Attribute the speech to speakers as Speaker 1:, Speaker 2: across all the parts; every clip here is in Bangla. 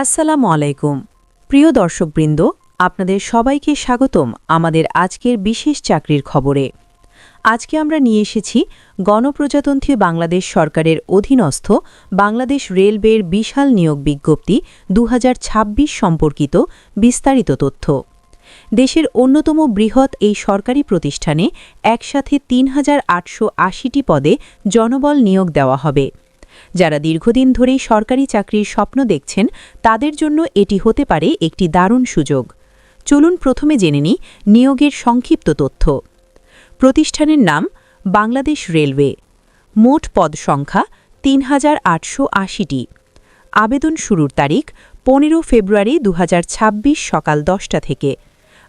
Speaker 1: আসসালামু আলাইকুম প্রিয় দর্শকবৃন্দ, আপনাদের সবাইকে স্বাগতম আমাদের আজকের বিশেষ চাকরির খবরে। আজকে আমরা নিয়ে এসেছি গণপ্রজাতন্ত্রী বাংলাদেশ সরকারের অধীনস্থ বাংলাদেশ রেলওয়ের বিশাল নিয়োগ বিজ্ঞপ্তি ২০২৬ সম্পর্কিত বিস্তারিত তথ্য। দেশের অন্যতম বৃহৎ এই সরকারি প্রতিষ্ঠানে একসাথে ৩,৮৮০টি পদে জনবল নিয়োগ দেওয়া হবে। যারা দীর্ঘদিন ধরেই সরকারি চাকরির স্বপ্ন দেখছেন তাদের জন্য এটি হতে পারে একটি দারুণ সুযোগ। চলুন প্রথমে জেনে নিই নিয়োগের সংক্ষিপ্ত তথ্য। প্রতিষ্ঠানের নাম বাংলাদেশ রেলওয়ে। মোট পদ সংখ্যা ৩,৮৮০টি। আবেদন শুরুর তারিখ ১৫ ফেব্রুয়ারি ২০২৬ সকাল ১০টা থেকে।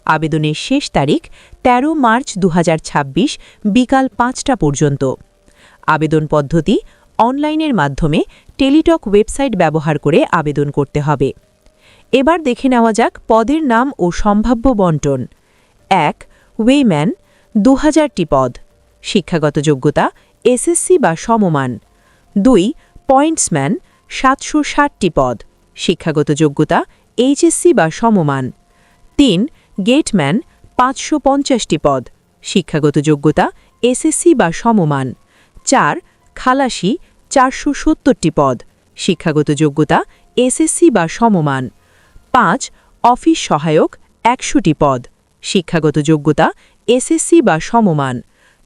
Speaker 1: আবেদনের শেষ তারিখ ১৩ মার্চ ২০২৬ বিকাল ৫টা পর্যন্ত। আবেদন পদ্ধতি অনলাইনের মাধ্যমে টেলিটক ওয়েবসাইট ব্যবহার করে আবেদন করতে হবে। এবার দেখে নেওয়া যাক পদের নাম ও সম্ভাব্য বণ্টন। ১. ওয়েম্যান ২০০০টি পদ। শিক্ষাগত যোগ্যতা এসএসসি বা সমমান। ২. পয়েন্টসম্যান ৭৬০টি পদ। শিক্ষাগত যোগ্যতা এইচএসসি বা সমমান। ৩. গেটম্যান ৫৫০টি পদ। শিক্ষাগত যোগ্যতা এসএসসি বা সমমান। ৪. খালাসি ৪৭০টি পদ। শিক্ষাগত যোগ্যতা এসএসসি বা সমমান। ৫. অফিস সহায়ক ১০০টি পদ। শিক্ষাগত যোগ্যতা এসএসসি বা সমমান।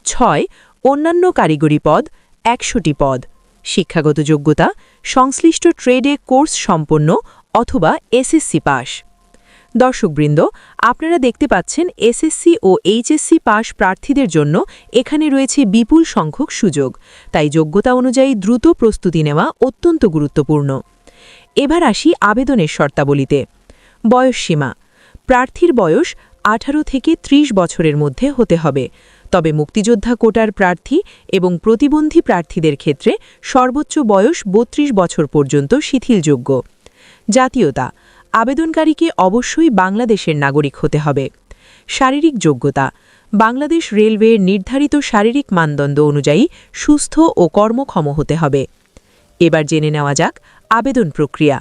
Speaker 1: ৬. অন্যান্য কারিগরি পদ ১০০টি পদ। শিক্ষাগত যোগ্যতা সংশ্লিষ্ট ট্রেডে কোর্স সম্পন্ন অথবা এসএসসি পাস। দর্শকবৃন্দ, আপনারা দেখতে পাচ্ছেন এসএসসি ও এইচএসসি পাস প্রার্থীদের জন্য এখানে রয়েছে বিপুল সংখ্যক সুযোগ, তাই যোগ্যতা অনুযায়ী দ্রুত প্রস্তুতি নেওয়া অত্যন্ত গুরুত্বপূর্ণ। এবার আসি আবেদনের শর্তাবলীতে। বয়সসীমা: প্রার্থীর বয়স ১৮ থেকে ৩০ বছরের মধ্যে হতে হবে, তবে মুক্তিযোদ্ধা কোটার প্রার্থী এবং প্রতিবন্ধী প্রার্থীদের ক্ষেত্রে সর্বোচ্চ বয়স ৩২ বছর পর্যন্ত শিথিলযোগ্য। জাতীয়তা: আবেদনকারীকে অবশ্যই বাংলাদেশের নাগরিক হতে হবে। শারীরিক যোগ্যতা: বাংলাদেশ রেলওয়ের নির্ধারিত শারীরিক মানদণ্ড অনুযায়ী সুস্থ ও কর্মক্ষম হতে হবে। এবার জেনে নেওয়া যাক আবেদন প্রক্রিয়া।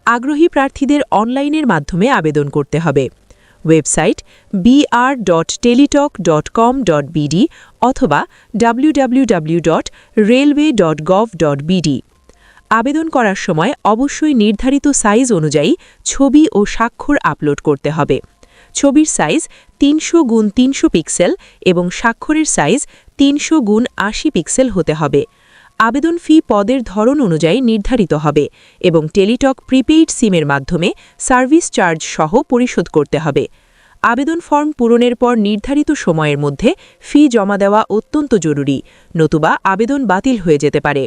Speaker 1: আগ্রহী প্রার্থীদের অনলাইনের মাধ্যমে আবেদন করতে হবে। ওয়েবসাইট br.teletalk.com.bd অথবা www.railway.gov.bd। আবেদন করার সময় অবশ্যই নির্ধারিত সাইজ অনুযায়ী ছবি ও স্বাক্ষর আপলোড করতে হবে। ছবির সাইজ ৩০০x৩০০ পিক্সেল এবং স্বাক্ষরের সাইজ ৩০০x৮০ পিক্সেল হতে হবে। আবেদন ফি পদের ধরন অনুযায়ী নির্ধারিত হবে এবং টেলিটক প্রিপেইড সিমের মাধ্যমে সার্ভিস চার্জ সহ পরিশোধ করতে হবে। আবেদন ফর্ম পূরণের পর নির্ধারিত সময়ের মধ্যে ফি জমা দেওয়া অত্যন্ত জরুরি, নতুবা আবেদন বাতিল হয়ে যেতে পারে।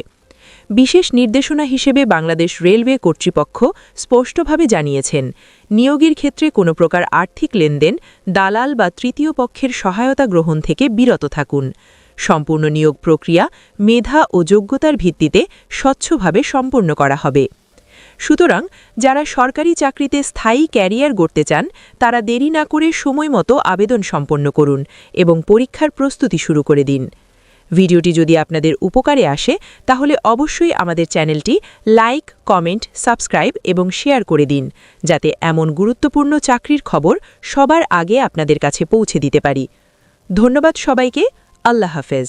Speaker 1: বিশেষ নির্দেশনা হিসেবে বাংলাদেশ রেলওয়ে কর্তৃপক্ষ স্পষ্টভাবে জানিয়েছেন, নিয়োগের ক্ষেত্রে কোনো প্রকার আর্থিক লেনদেন, দালাল বা তৃতীয় পক্ষের সহায়তা গ্রহণ থেকে বিরত থাকুন। সম্পূর্ণ নিয়োগ প্রক্রিয়া মেধা ও যোগ্যতার ভিত্তিতে স্বচ্ছভাবে সম্পন্ন করা হবে। সুতরাং যারা সরকারি চাকরিতে স্থায়ী ক্যারিয়ার গড়তে চান তারা দেরি না করে সময়মতো আবেদন সম্পন্ন করুন এবং পরীক্ষার প্রস্তুতি শুরু করে দিন। ভিডিওটি যদি আপনাদের উপকারে আসে তাহলে অবশ্যই আমাদের চ্যানেলটি লাইক, কমেন্ট, সাবস্ক্রাইব এবং শেয়ার করে দিন, যাতে এমন গুরুত্বপূর্ণ চাকরির খবর সবার আগে আপনাদের কাছে পৌঁছে দিতে পারি। ধন্যবাদ সবাইকে। আল্লাহ হাফেজ।